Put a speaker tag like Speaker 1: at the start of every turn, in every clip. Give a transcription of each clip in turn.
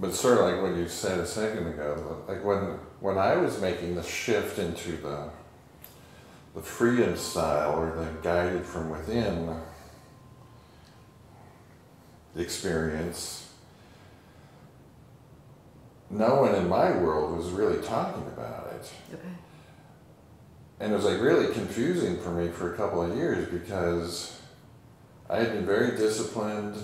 Speaker 1: but sort of like what you said a second ago, like when I was making the shift into the freedom style or the guided from within experience, no one in my world was really talking about it.
Speaker 2: Okay.
Speaker 1: And it was like really confusing for me for a couple of years because I had been very disciplined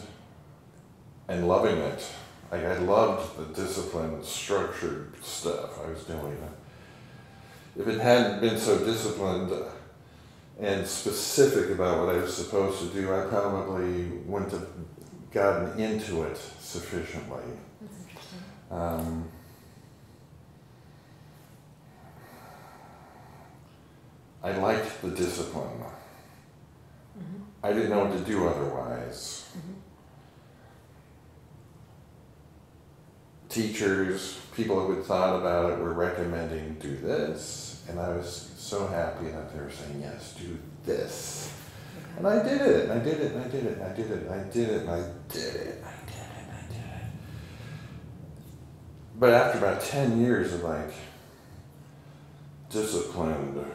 Speaker 1: and loving it. Like I loved the disciplined, structured stuff I was doing. If it hadn't been so disciplined and specific about what I was supposed to do, I probably wouldn't have gotten into it sufficiently.
Speaker 2: That's interesting.
Speaker 1: I liked the discipline.
Speaker 2: Mm-hmm.
Speaker 1: I didn't know what to do otherwise.
Speaker 2: Mm-hmm.
Speaker 1: Teachers, people who had thought about it were recommending do this, and I was so happy that they were saying, yes, do this.
Speaker 2: Okay.
Speaker 1: And I did it, and I did it, and I did it, and I did it, and I did it, and I did it, and I did it, and I did it. But after about 10 years of like disciplined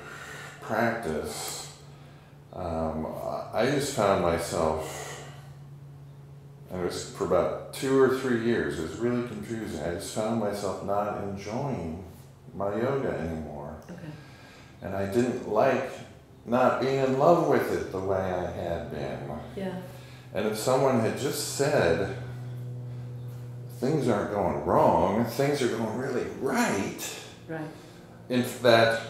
Speaker 1: practice, I just found myself, and it was for about 2 or 3 years, it was really confusing. I just found myself not enjoying my yoga anymore.
Speaker 2: Okay.
Speaker 1: And I didn't like not being in love with it the way I had been.
Speaker 2: Yeah.
Speaker 1: And if someone had just said, things aren't going wrong, things are going really right,
Speaker 2: Right.
Speaker 1: in that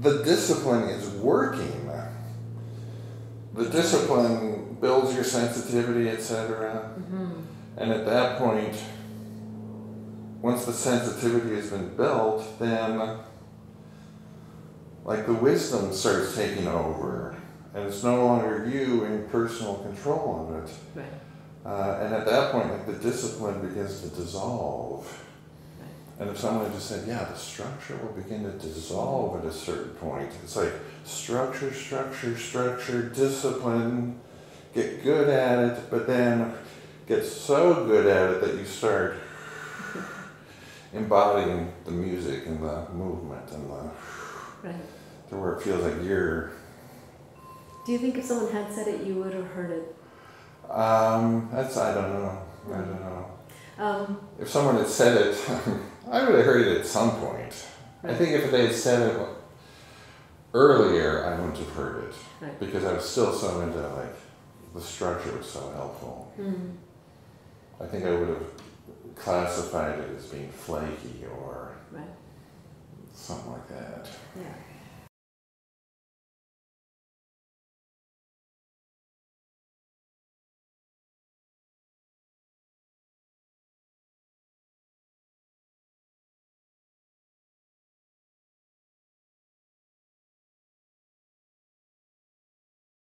Speaker 1: the discipline is working. The discipline builds your sensitivity, etc.
Speaker 2: Mm-hmm.
Speaker 1: And at that point, once the sensitivity has been built, then like the wisdom starts taking over. And it's no longer you in personal control of it.
Speaker 2: Right.
Speaker 1: And at that point, like the discipline begins to dissolve.
Speaker 2: Right.
Speaker 1: And if someone had just said, yeah, the structure will begin to dissolve at a certain point. It's like structure, structure, structure, discipline, get good at it, but then get so good at it that you start embodying the music and the movement and the,
Speaker 2: Right.
Speaker 1: to where it feels like you're...
Speaker 2: Do you think if someone had said it, you would have heard it?
Speaker 1: I don't know. I don't know. If someone had said it, I would have heard it at some point.
Speaker 2: Right.
Speaker 1: I think if they had said it earlier, I wouldn't have heard it.
Speaker 2: Right.
Speaker 1: Because I was still so into like, the structure was so helpful.
Speaker 2: Mm.
Speaker 1: I think I would have classified it as being flaky or
Speaker 2: Right.
Speaker 1: something like that.
Speaker 2: Yeah.